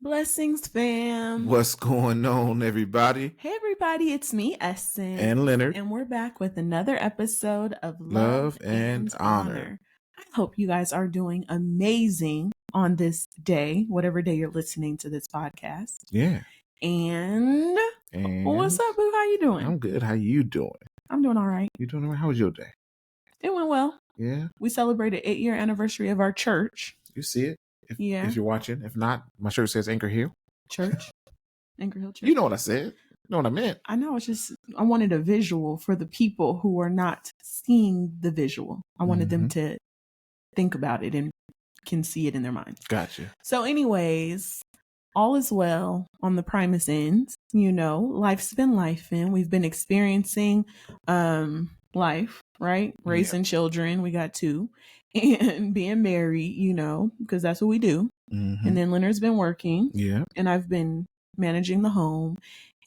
Blessings, fam. What's going on, everybody? Hey, everybody, it's me, Essence. And Leonard. And we're back with another episode of Love and Honor. I hope you guys are doing amazing on this day, whatever day you're listening to this podcast. Yeah. And what's up, boo? How you doing? I'm good. How you doing? I'm doing all right. You doing all right? How was your day? It went well. Yeah. We celebrated 8-year anniversary of our church. You see it? If you're watching. If not, my shirt says Anchor Hill. Church. Anchor Hill Church. You know what I said. You know what I meant. I know. I wanted a visual for the people who are not seeing the visual. I wanted them to think about it and can see it in their mind. Gotcha. So anyways, all is well on the Primus end. You know, life's been lifing. We've been experiencing life, right? Raising children. We got 2. And being married, you know, because that's what we do. And then Leonard's been working. Yeah. And I've been managing the home.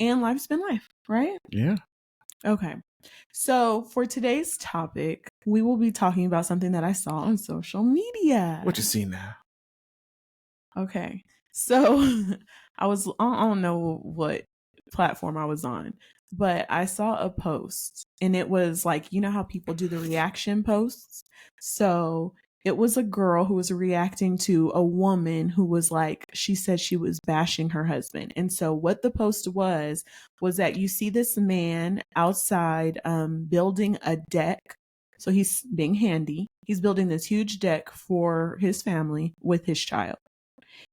And life's been life, right? Yeah. Okay. So for today's topic, we will be talking about something that I saw on social media. What you see now? Okay. So I don't know what platform I was on, but I saw a post and it was like, you know how people do the reaction posts? So it was a girl who was reacting to a woman who was like, she said she was bashing her husband. And so what the post was that you see this man outside building a deck. So he's being handy. He's building this huge deck for his family with his child.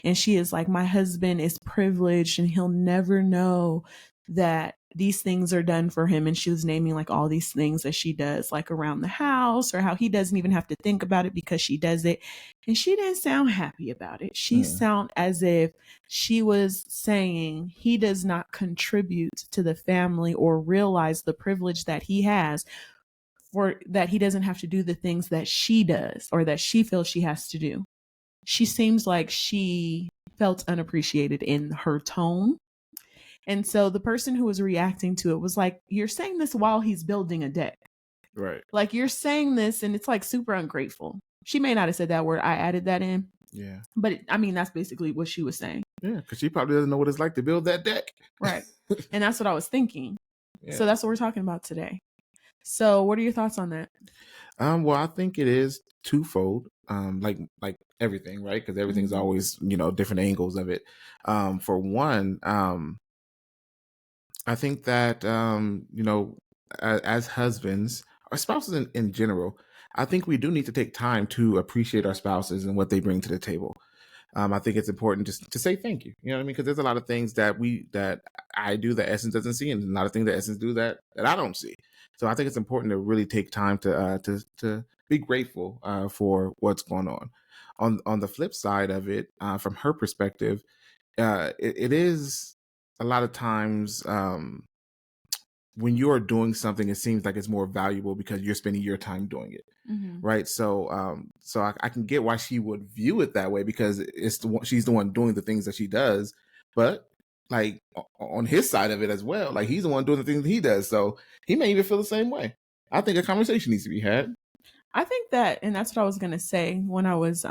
And she is like, my husband is privileged and he'll never know that these things are done for him. And she was naming like all these things that she does, like around the house, or how he doesn't even have to think about it because she does it. And she didn't sound happy about it. She sounded as if she was saying he does not contribute to the family or realize the privilege that he has, for that he doesn't have to do the things that she does or that she feels she has to do. She seems like she felt unappreciated in her tone. And so the person who was reacting to it was like, you're saying this while he's building a deck. Right. Like you're saying this and it's like super ungrateful. She may not have said that word. I added that in. Yeah. But I mean, that's basically what she was saying. Yeah, because she probably doesn't know what it's like to build that deck. Right. And that's what I was thinking. Yeah. So that's what we're talking about today. So what are your thoughts on that? Well, I think it is twofold. Like everything, right? Because everything's always, different angles of it. For one, I think that, as husbands, our spouses in general, I think we do need to take time to appreciate our spouses and what they bring to the table. I think it's important just to say thank you. You know what I mean? Because there's a lot of things that I do that Essence doesn't see, and a lot of things that Essence do that I don't see. So I think it's important to really take time to be grateful for what's going on. On the flip side of it, from her perspective, it is a lot of times when you are doing something, it seems like it's more valuable because you're spending your time doing it. Right. So I can get why she would view it that way, because she's the one doing the things that she does. But like on his side of it as well, like he's the one doing the things that he does. So he may even feel the same way. I think a conversation needs to be had. I think that, and that's what I was going to say when I was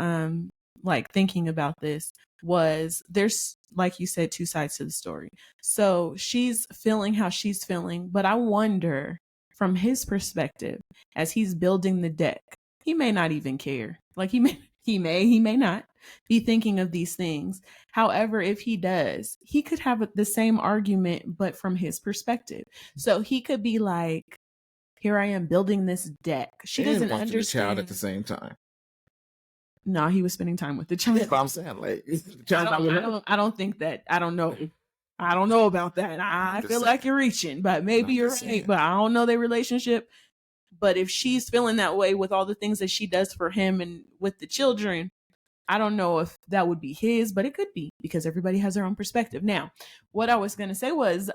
thinking about this, was there's, like you said, 2 sides to the story. So she's feeling how she's feeling, but I wonder from his perspective, as he's building the deck, he may not even care. Like he may not be thinking of these things. However, if he does, he could have the same argument, but from his perspective. So he could be like, here I am building this deck. She doesn't understand. The child at the same time. No, he was spending time with the child. That's what I'm saying. Like, I don't think that. I don't know. I don't know about that. I feel like you're reaching, but maybe you're right. But I don't know their relationship. But if she's feeling that way with all the things that she does for him and with the children, I don't know if that would be his, but it could be, because everybody has their own perspective. Now, what I was going to say was,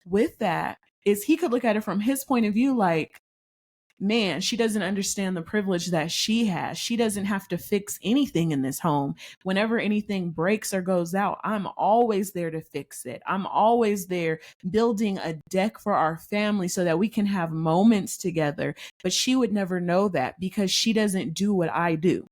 with that, is he could look at it from his point of view, like, man, she doesn't understand the privilege that she has. She doesn't have to fix anything in this home. Whenever anything breaks or goes out, I'm always there to fix it. I'm always there building a deck for our family so that we can have moments together. But she would never know that because she doesn't do what I do.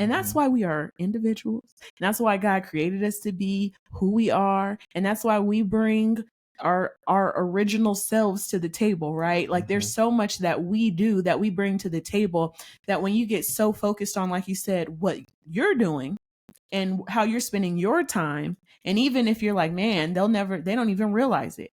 And that's why we are individuals. And that's why God created us to be who we are. And that's why we bring our original selves to the table, right? Like there's so much that we do that we bring to the table that when you get so focused on, like you said, what you're doing and how you're spending your time, and even if you're like, man, they don't even realize it,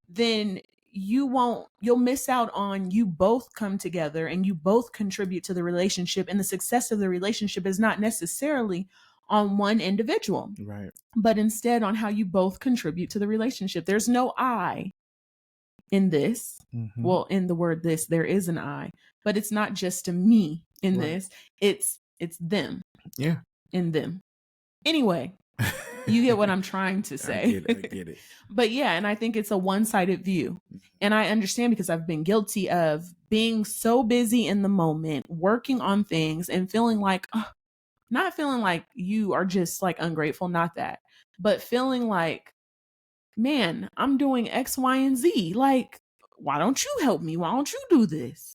then you'll miss out on you both come together and you both contribute to the relationship, and the success of the relationship is not necessarily on one individual, right, but instead on how you both contribute to the relationship. There's no I in this. Well, in the word this, there is an I, but it's not just a me in this. It's them. Yeah. In them. Anyway, you get what I'm trying to say. I get it. But yeah, and I think it's a one-sided view. And I understand because I've been guilty of being so busy in the moment, working on things and feeling like, not feeling like you are just like ungrateful, not that, but feeling like, man, I'm doing X, Y, and Z. Like, why don't you help me? Why don't you do this?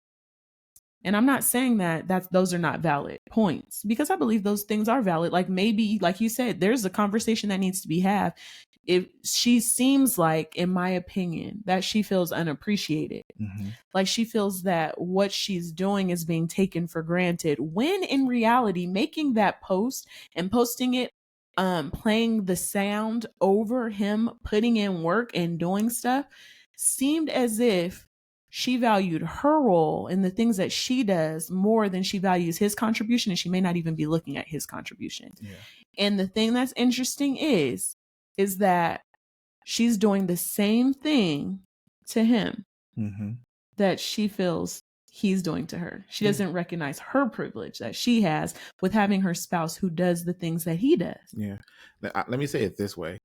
And I'm not saying that those are not valid points, because I believe those things are valid. Like maybe, like you said, there's a conversation that needs to be had. If she seems like, in my opinion, that she feels unappreciated, like she feels that what she's doing is being taken for granted, when in reality, making that post and posting it, playing the sound over him putting in work and doing stuff, seemed as if she valued her role and the things that she does more than she values his contribution, and she may not even be looking at his contribution. And the thing that's interesting is that she's doing the same thing to him that she feels he's doing to her. She doesn't recognize her privilege that she has with having her spouse who does the things that he does. Yeah. Let me say it this way.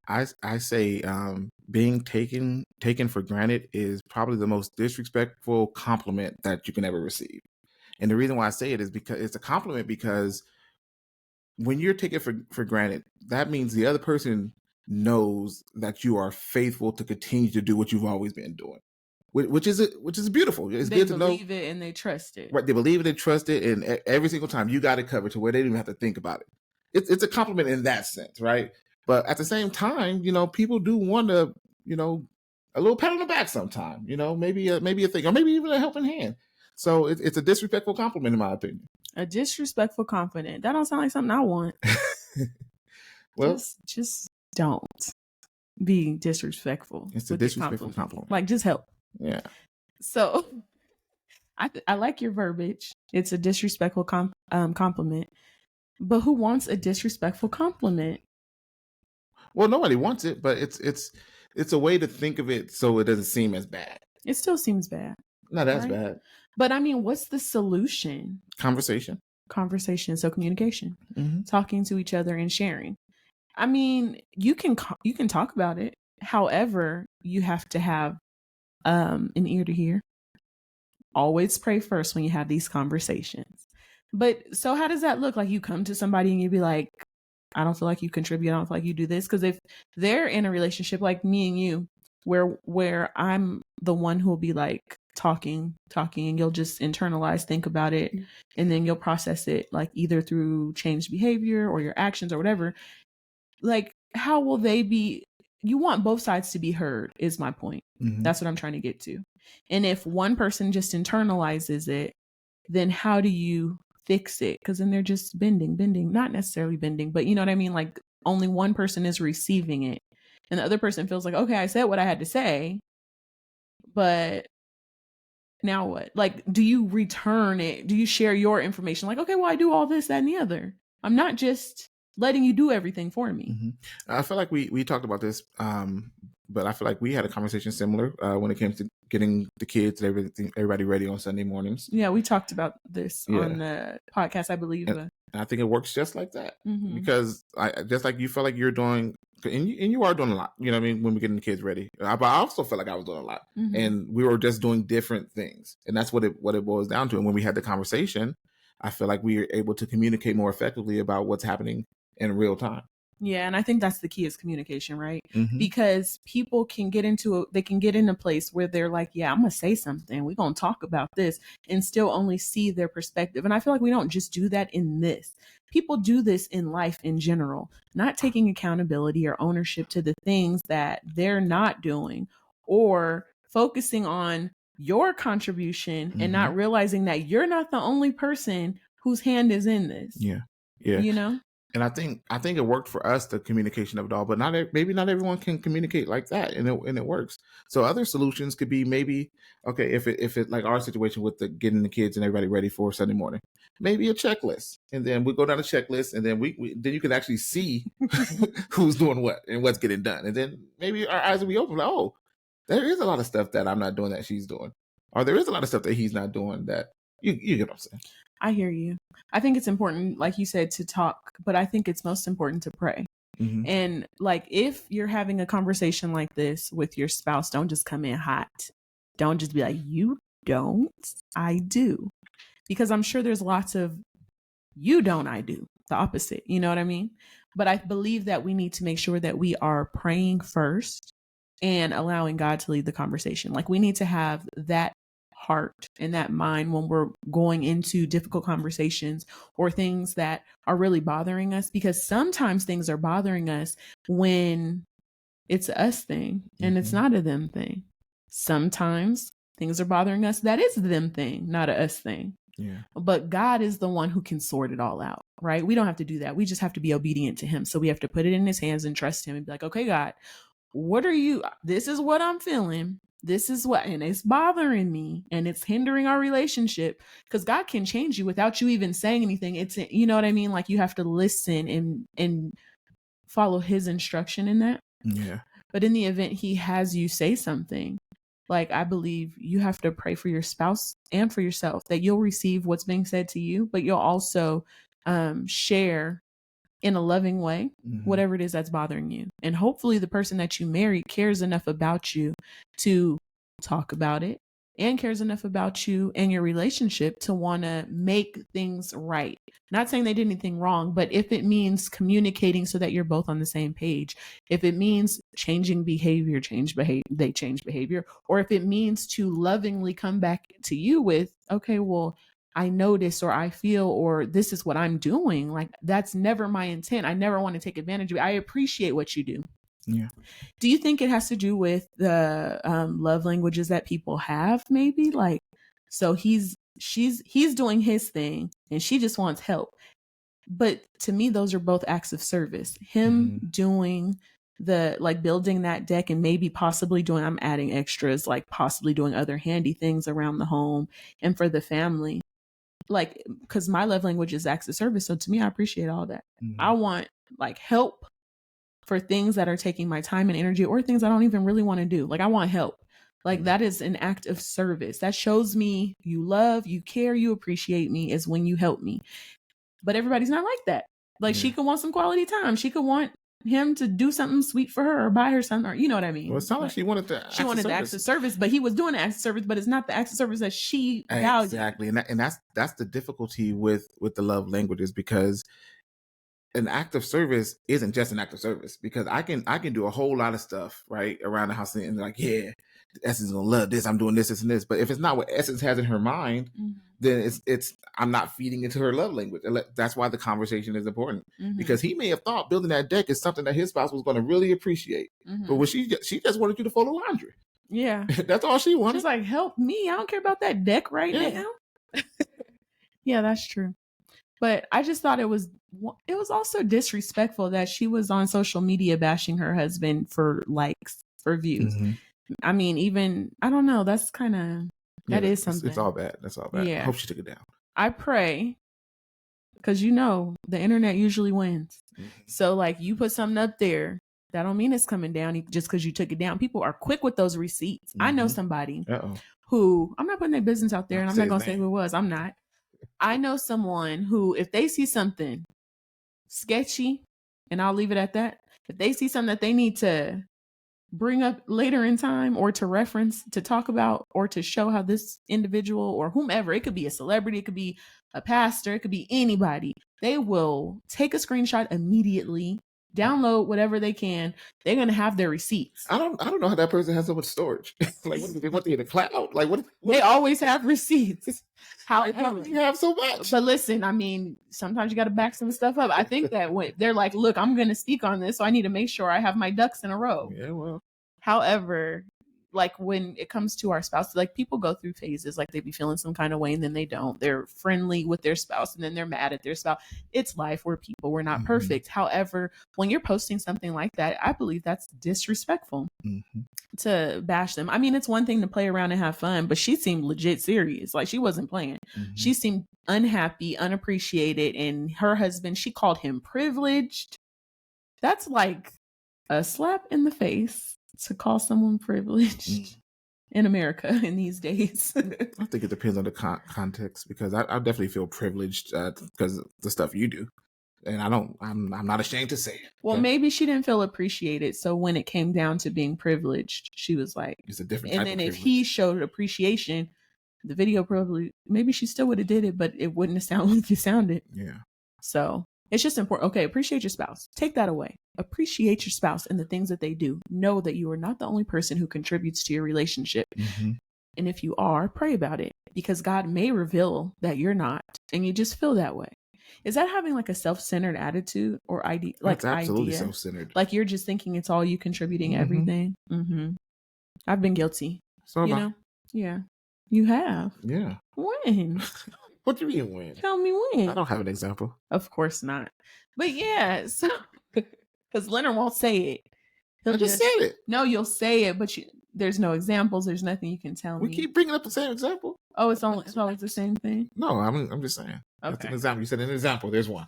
I say being taken for granted is probably the most disrespectful compliment that you can ever receive. And the reason why I say it is because it's a compliment, because when you're taken for granted, that means the other person knows that you are faithful to continue to do what you've always been doing, which is beautiful. It's They good to know. believe it and they trust it. Right, they believe it and trust it, and every single time you got it covered to where they don't even have to think about it. It's a compliment in that sense, right? But at the same time, people do want to, a little pat on the back sometime, maybe a thing, or maybe even a helping hand. So it's a disrespectful compliment, in my opinion. A disrespectful compliment. That don't sound like something I want. Well, just don't be disrespectful. It's a disrespectful compliment. Like, just help. Yeah. So I like your verbiage. It's a disrespectful compliment. But who wants a disrespectful compliment? Well, nobody wants it, but it's a way to think of it so it doesn't seem as bad. It still seems bad. No, that's bad. But I mean, what's the solution? Conversation. So communication, talking to each other and sharing. I mean, you can talk about it. However, you have to have an ear to hear. Always pray first when you have these conversations. But so how does that look? Like, you come to somebody and you be like, I don't feel like you contribute. I don't feel like you do this. Because if they're in a relationship like me and you, where I'm the one who will be like talking, and you'll just internalize, think about it, and then you'll process it, like either through changed behavior or your actions or whatever. Like, how will they be? You want both sides to be heard, is my point. That's what I'm trying to get to. And if one person just internalizes it, then how do you fix it? Because then they're just bending, not necessarily bending, but you know what I mean? Like, only one person is receiving it, and the other person feels like, okay, I said what I had to say, but now what? Like, do you return it? Do you share your information? Like, okay, well, I do all this, that, and the other. I'm not just letting you do everything for me. I feel like we talked about this, but I feel like we had a conversation similar when it came to getting the kids and everybody ready on Sunday mornings. Yeah, we talked about this on the podcast, I believe. And I think it works just like that, because just like you felt like you're doing, and you are doing a lot, you know what I mean, when we're getting the kids ready. But I also felt like I was doing a lot, and we were just doing different things, and that's what it boils down to. And when we had the conversation, I feel like we were able to communicate more effectively about what's happening in real time. Yeah, and I think that's the key is communication, right? Mm-hmm. Because people can get they can get in a place where they're like, yeah, I'm going to say something. We're going to talk about this and still only see their perspective. And I feel like we don't just do that in this. People do this in life in general, not taking accountability or ownership to the things that they're not doing or focusing on your contribution and not realizing that you're not the only person whose hand is in this. Yeah. Yeah. You know? And I think it worked for us, the communication of it all, but maybe not everyone can communicate like that, and it works. So other solutions could be maybe, okay, if it like our situation with the getting the kids and everybody ready for Sunday morning, maybe a checklist, and then we go down a checklist, and then then you can actually see who's doing what and what's getting done, and then maybe our eyes will be open, like, oh, there is a lot of stuff that I'm not doing that she's doing, or there is a lot of stuff that he's not doing that you get what I'm saying. I hear you. I think it's important, like you said, to talk, but I think it's most important to pray. Mm-hmm. And like, if you're having a conversation like this with your spouse, don't just come in hot. Don't just be like, you don't, I do. Because I'm sure there's lots of you don't, I do. The opposite. You know what I mean? But I believe that we need to make sure that we are praying first and allowing God to lead the conversation. Like, we need to have that heart and that mind when we're going into difficult conversations or things that are really bothering us, because sometimes things are bothering us when it's a us thing and it's not a them thing. Sometimes things are bothering us that is a them thing, not a us thing. Yeah. But God is the one who can sort it all out, right? We don't have to do that. We just have to be obedient to him. So we have to put it in his hands and trust him and be like, okay, God, this is what I'm feeling. This is what, and it's bothering me and it's hindering our relationship, because God can change you without you even saying anything. It's, you know what I mean? Like, you have to listen and follow his instruction in that. Yeah. But in the event he has you say something, like, I believe you have to pray for your spouse and for yourself that you'll receive what's being said to you, but you'll also share in a loving way whatever it is that's bothering you. And hopefully the person that you marry cares enough about you to talk about it and cares enough about you and your relationship to want to make things right. Not saying they did anything wrong, but if it means communicating so that you're both on the same page, if it means changing behavior, they change behavior, or if it means to lovingly come back to you with, okay, well, I notice, or I feel, or this is what I'm doing. Like, that's never my intent. I never want to take advantage of it. I appreciate what you do. Yeah. Do you think it has to do with the love languages that people have? Maybe, like, so he's doing his thing and she just wants help. But to me, those are both acts of service. Him doing the, like, building that deck and maybe possibly doing, I'm adding extras, like possibly doing other handy things around the home and for the family. Like, because my love language is acts of service. So to me, I appreciate all that. I want, like, help for things that are taking my time and energy, or things I don't even really want to do. Like, I want help. Like, that is an act of service. That shows me you love, you care, you appreciate me, is when you help me. But everybody's not like that. Like, she could want some quality time. She could want him to do something sweet for her or buy her something, or, you know what I mean? Well, it's not like she wanted the acts of service, but he was doing the acts of service, but it's not the acts of service that she values. Exactly. And that's the difficulty with the love languages, because an act of service isn't just an act of service, because I can do a whole lot of stuff right around the house and like, yeah, Essence gonna love this, I'm doing this and this. But if it's not what Essence has in her mind, then it's I'm not feeding into her love language. That's why the conversation is important, because he may have thought building that deck is something that his spouse was going to really appreciate, but when she just wanted you to fold the laundry. Yeah, that's all she wanted. She's like, help me, I don't care about that deck right now. Yeah, that's true. But I just thought it was also disrespectful that she was on social media bashing her husband for likes, for views. I mean, even, I don't know, that's kind of, that is something. It's all bad. That's all bad. Yeah. I hope she took it down. I pray, because the internet usually wins. So, like, you put something up there, that don't mean it's coming down just because you took it down. People are quick with those receipts. I know somebody who, I'm not putting their business out there, and I'm not going to say who it was. I'm not. I know someone who, if they see something sketchy, and I'll leave it at that, if they see something that they need to bring up later in time, or to reference, to talk about, or to show how this individual or whomever, it could be a celebrity, it could be a pastor, it could be anybody, they will take a screenshot immediately, download whatever they can. They're going to have their receipts. I don't know how that person has so much storage. Like, what do they want to in the cloud? Like, what they always have receipts. How do you have so much? But listen, I mean, sometimes you got to back some stuff up. I think that when they're like, look, I'm going to speak on this, so I need to make sure I have my ducks in a row. Yeah, well. However, like when it comes to our spouse, like people go through phases, like they be feeling some kind of way and then they don't. They're friendly with their spouse and then they're mad at their spouse. It's life. We're people. We're not perfect. However, when you're posting something like that, I believe that's disrespectful to bash them. I mean, it's one thing to play around and have fun, but she seemed legit serious. Like she wasn't playing. She seemed unhappy, unappreciated. And her husband, she called him privileged. That's like a slap in the face to call someone privileged in America in these days. I think it depends on the context, because I definitely feel privileged because of the stuff you do, and I'm not ashamed to say it. Well, maybe she didn't feel appreciated, so when it came down to being privileged, she was like, it's a different. And then if he showed appreciation, the video probably maybe she still would have did it, but it wouldn't have sounded like it sounded. Yeah. So it's just important. Okay, appreciate your spouse. Take that away. Appreciate your spouse and the things that they do. Know that you are not the only person who contributes to your relationship. And if you are, pray about it, because God may reveal that you're not, and you just feel that way. Is that having like a self-centered attitude or idea? Like that's absolutely self-centered. Like you're just thinking it's all you contributing everything. I've been guilty. So you know? Yeah, you have. Yeah. When? What do you mean when? Tell me when. I don't have an example. Of course not. But yeah, so because Leonard won't say it. I just said it. No, you'll say it, but there's no examples. There's nothing you can tell me. We keep bringing up the same example. Oh, it's always the same thing? No, I'm just saying. Okay. That's an example. You said an example. There's one.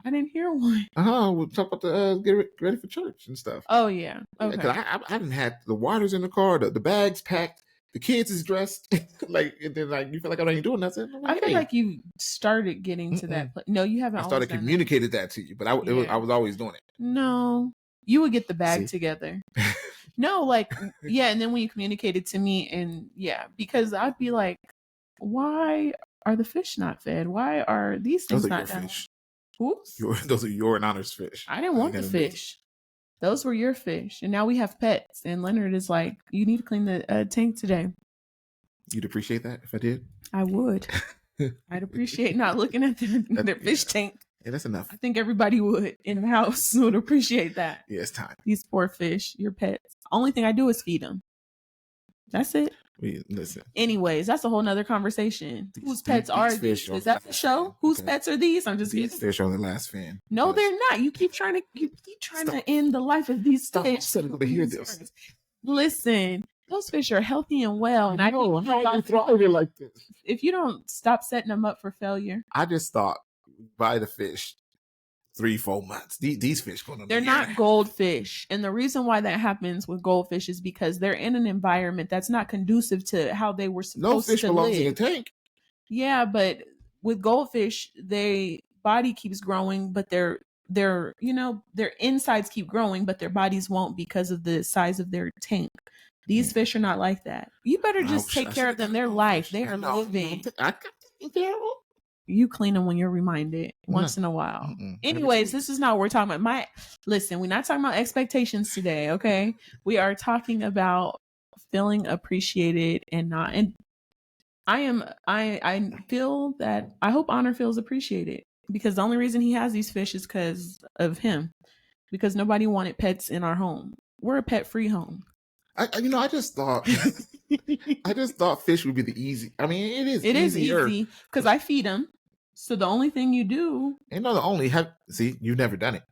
I didn't hear one. We'll talk about the get ready for church and stuff. Oh, yeah. Okay. Yeah, I didn't have the waters in the car, the bags packed, the kids is dressed. Like, and then like you feel like I ain't doing nothing. Like, I feel like you started getting to that place. No, you haven't. I started communicated that to you, but I was always doing it. No, you would get the bag together. No, like, yeah. And then when you communicated to me, and yeah, because I'd be like, why are the fish not fed? Why are these things not done? Fish. Whoops. Those are your and Honor's fish. I didn't want the fish. Those were your fish. And now we have pets. And Leonard is like, you need to clean the tank today. You'd appreciate that if I did? I would. I'd appreciate not looking at their fish tank. Yeah, that's enough. I think everybody would in the house would appreciate that. Yeah, it's time. These poor fish, your pets. Only thing I do is feed them. That's it. Listen. Anyways, that's a whole nother conversation. Whose pets are these? Is that the show? Whose pets are these? I'm just kidding. Fish on the last fan. No, they're not. You keep trying to end the life of these fish. To hear this. Listen, those fish are healthy and well, and I know how you thriving like this. If you don't stop setting them up for failure. I just thought buy the fish 3-4 months. These fish they're not goldfish, and the reason why that happens with goldfish is because they're in an environment that's not conducive to how they were supposed to live. No fish belongs in a tank. Yeah, but with goldfish, their body keeps growing, but their insides keep growing, but their bodies won't because of the size of their tank. These fish are not like that. You better just take care of them. Their life, they are living. You clean them when you're reminded once in a while. Anyways, this is not what we're talking about. Listen, we're not talking about expectations today, okay? We are talking about feeling appreciated and not. And I feel that I hope Honor feels appreciated, because the only reason he has these fish is because of him. Because nobody wanted pets in our home. We're a pet-free home. I just thought fish would be the easy. I mean, it is. It is easy because I feed them. So the only thing you do, you've never done it,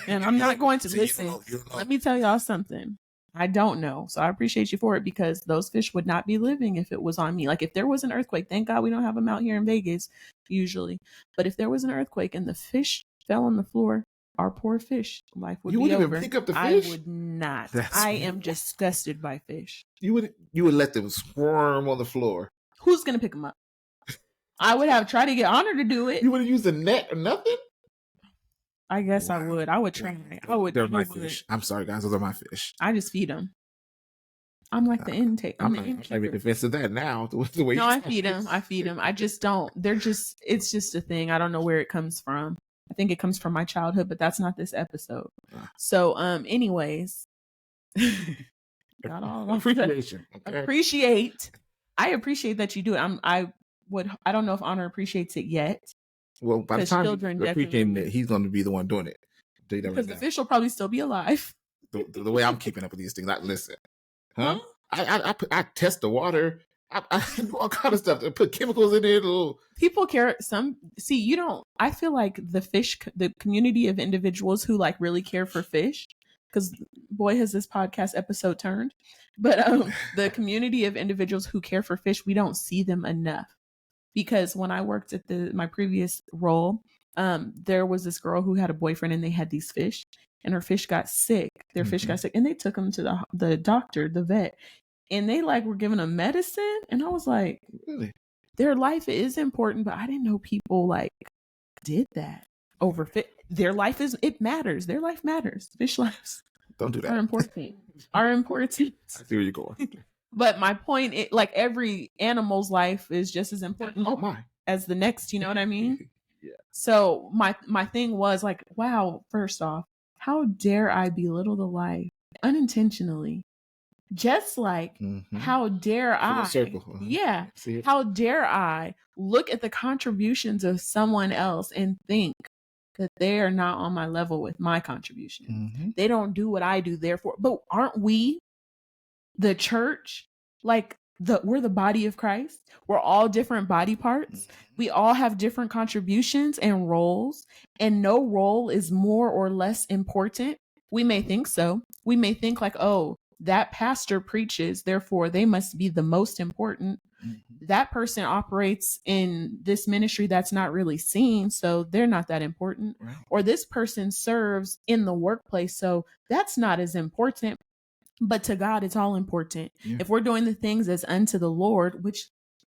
and I'm not going to listen. Let me tell y'all something. I don't know, so I appreciate you for it, because those fish would not be living if it was on me. Like if there was an earthquake, thank God we don't have them out here in Vegas usually. But if there was an earthquake and the fish fell on the floor, our poor fish life would be over. You wouldn't even pick up the fish? I would not. I am disgusted by fish. You would let them squirm on the floor. Who's gonna pick them up? I would have tried to get Honor to do it. You wouldn't use a net or nothing? I guess I would. I would try. They're my fish. I'm sorry, guys. Those are my fish. I just feed them. I'm like the intake. I'm maybe defensive of that now. The way I feed them. I feed them. I just don't. It's just a thing. I don't know where it comes from. I think it comes from my childhood, but that's not this episode. So, anyways, got all appreciation. Okay. I appreciate that you do it. I don't know if Honor appreciates it yet. Well, by the time he's appreciating it, he's going to be the one doing it. Because the fish will probably still be alive. The way I'm keeping up with these things, like, listen, huh? I test the water. I do all kind of stuff. I put chemicals in it. People care. You don't. I feel like the community of individuals who like really care for fish, because boy has this podcast episode turned. But the community of individuals who care for fish, we don't see them enough. Because when I worked at my previous role, there was this girl who had a boyfriend and they had these fish, and her fish got sick. Their fish got sick, and they took them to the doctor, the vet, and they like were giving them medicine. And I was like, really? Their life is important, but I didn't know people like did that over fish. Their life matters. Their life matters. Fish lives don't do that. Are important. Are important. I see where you're going. But my point, like every animal's life is just as important as the next. You know what I mean? Yeah. So my thing was like, wow. First off, how dare I belittle the life unintentionally? Just like, how dare I? Yeah. How dare I look at the contributions of someone else and think that they are not on my level with my contribution? They don't do what I do, therefore. But aren't we the church? Like we're the body of Christ. We're all different body parts. We all have different contributions and roles, and no role is more or less important. We may think so. We may think like, oh, that pastor preaches, therefore they must be the most important. That person operates in this ministry that's not really seen, so they're not that important. Right. Or this person serves in the workplace, so that's not as important. But to God, it's all important. Yeah. If we're doing the things as unto the Lord, which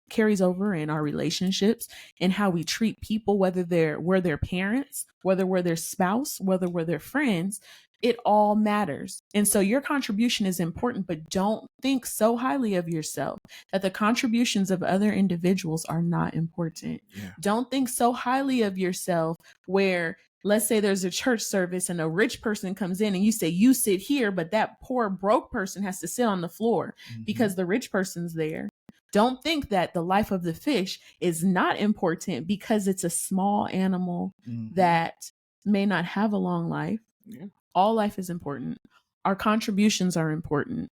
carries over in our relationships and how we treat people, whether we're their parents, whether we're their spouse, whether we're their friends, it all matters. And so your contribution is important, but don't think so highly of yourself that the contributions of other individuals are not important. Yeah. Don't think so highly of yourself where, let's say there's a church service and a rich person comes in and you say, you sit here, but that poor broke person has to sit on the floor because the rich person's there. Don't think that the life of the fish is not important because it's a small animal that may not have a long life. Yeah. All life is important. Our contributions are important.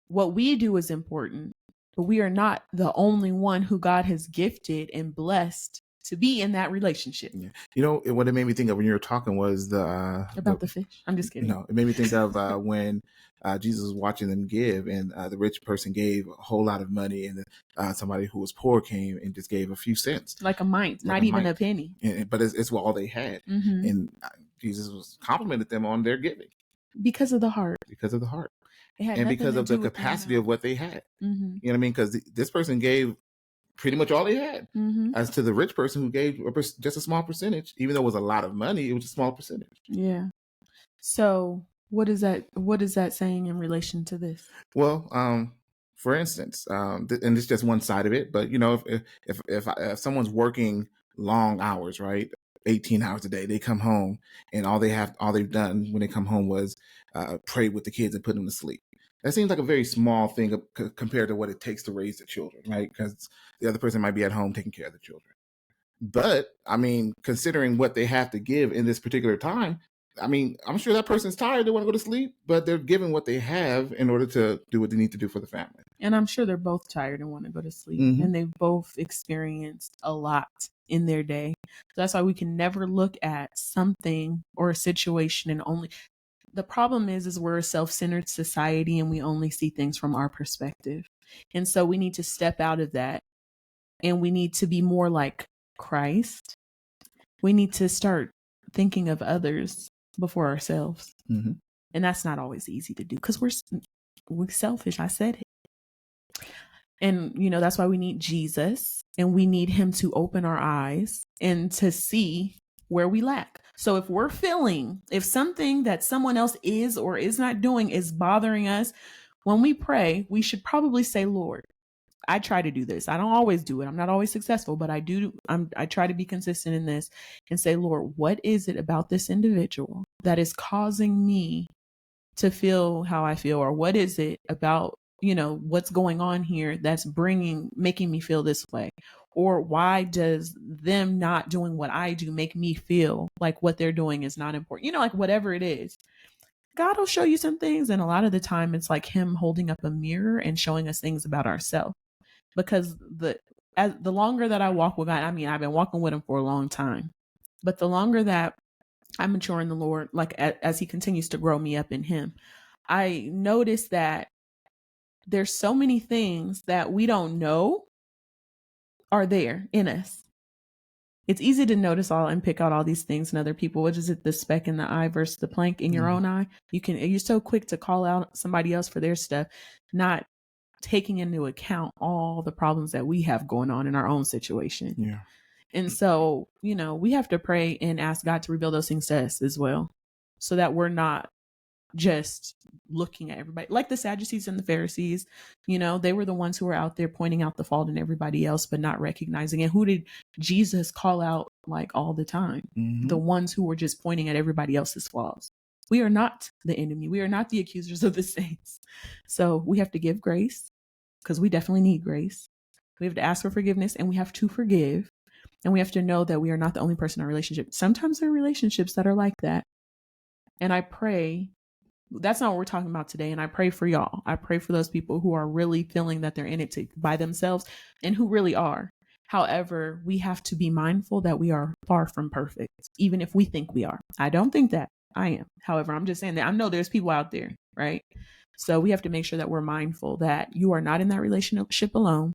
What we do is important, but we are not the only one who God has gifted and blessed to be in that relationship. Yeah. You know, what it made me think of when you were talking was the fish. I'm just kidding. No, it made me think of when Jesus was watching them give, and the rich person gave a whole lot of money, and somebody who was poor came and just gave a few cents, like a mite, not even a penny. But it's all they had, and Jesus was complimented them on their giving because of the heart. Because of the heart. And because of the capacity of what they had. You know what I mean? Because this person gave pretty much all they had. As to the rich person who gave just a small percentage, even though it was a lot of money, it was a small percentage. Yeah. So what is that saying in relation to this? Well, for instance, and it's just one side of it, but you know, if someone's working long hours, right? 18 hours a day, they come home and all they've done when they come home was pray with the kids and put them to sleep. That seems like a very small thing compared to what it takes to raise the children, right? Because the other person might be at home taking care of the children. But I mean, considering what they have to give in this particular time, I mean, I'm sure that person's tired. They want to go to sleep, but they're giving what they have in order to do what they need to do for the family. And I'm sure they're both tired and want to go to sleep. And they've both experienced a lot in their day. So that's why we can never look at something or a situation and only... The problem is we're a self-centered society and we only see things from our perspective. And so we need to step out of that and we need to be more like Christ. We need to start thinking of others before ourselves. And that's not always easy to do because we're selfish. I said it. And, you know, that's why we need Jesus and we need him to open our eyes and to see where we lack. So if something that someone else is or is not doing is bothering us, when we pray, we should probably say, Lord, I try to do this. I don't always do it. I'm not always successful, but I do. I try to be consistent in this and say, Lord, what is it about this individual that is causing me to feel how I feel? Or what is it about, what's going on here that's making me feel this way? Or why does them not doing what I do make me feel like what they're doing is not important? Like whatever it is. God will show you some things. And a lot of the time it's like him holding up a mirror and showing us things about ourselves. Because the longer that I walk with God, I mean, I've been walking with him for a long time, but the longer that I mature in the Lord, like as he continues to grow me up in him, I notice that there's so many things that we don't know are there in us. It's easy to notice all and pick out all these things in other people. What is it? The speck in the eye versus the plank in your own eye. You're so quick to call out somebody else for their stuff, not taking into account all the problems that we have going on in our own situation. Yeah. And so, we have to pray and ask God to reveal those things to us as well, so that we're not just looking at everybody like the Sadducees and the Pharisees. They were the ones who were out there pointing out the fault in everybody else, but not recognizing it. Who did Jesus call out like all the time? The ones who were just pointing at everybody else's flaws. We are not the enemy. We are not the accusers of the saints. So we have to give grace, because we definitely need grace. We have to ask for forgiveness, and we have to forgive. And we have to know that we are not the only person in our relationship. Sometimes there are relationships that are like that. And I pray, that's not what we're talking about today. And I pray for y'all. I pray for those people who are really feeling that they're in it by themselves and who really are. However, we have to be mindful that we are far from perfect, even if we think we are. I don't think that I am. However, I'm just saying that I know there's people out there, right? So we have to make sure that we're mindful that you are not in that relationship alone.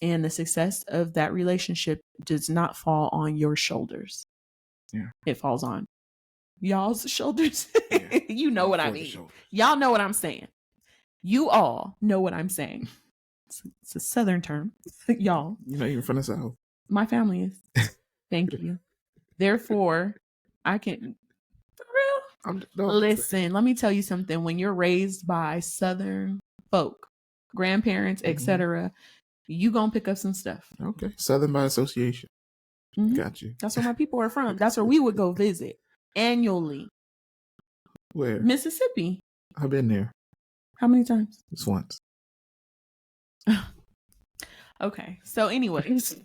And the success of that relationship does not fall on your shoulders. Yeah. It falls on y'all's shoulders. Yeah. You know what I mean. Y'all know what I'm saying. You all know what I'm saying. It's a Southern term. Y'all. You're not even from the South. My family is. Thank you. Therefore, I can... For real? Listen, let me tell you something. When you're raised by Southern folk, grandparents, etc., you gonna pick up some stuff. Okay. Southern by association. Got you. That's where my people are from. That's where we would go visit annually. Where? Mississippi. I've been there. How many times? Just once. Okay. So anyways,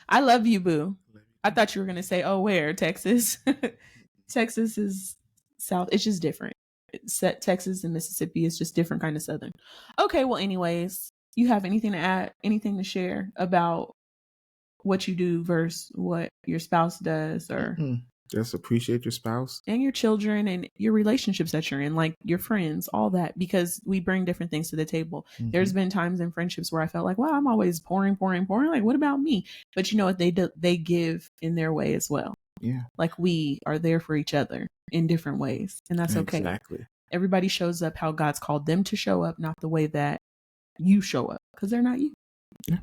I love you, boo. I thought you were going to say, oh, where? Texas. Texas is South. It's just different. Texas and Mississippi is just different kind of Southern. Okay. Well, anyways, you have anything to add, anything to share about what you do versus what your spouse does, or just appreciate your spouse and your children and your relationships that you're in, like your friends, all that, because we bring different things to the table. There's been times in friendships where I felt like, wow, I'm always pouring. Like, what about me? But you know what? They give in their way as well. Yeah. Like we are there for each other in different ways. And that's okay. Exactly. Everybody shows up how God's called them to show up, not the way that you show up, because they're not you. Yeah.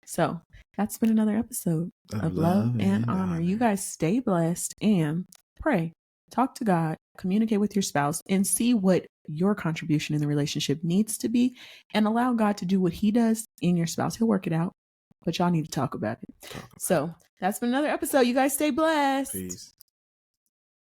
So that's been another episode of Love and Honor. You guys stay blessed and pray. Talk to God, communicate with your spouse, and see what your contribution in the relationship needs to be, and allow God to do what he does in your spouse. He'll work it out, but y'all need to talk about it. That's been another episode. You guys stay blessed. Peace.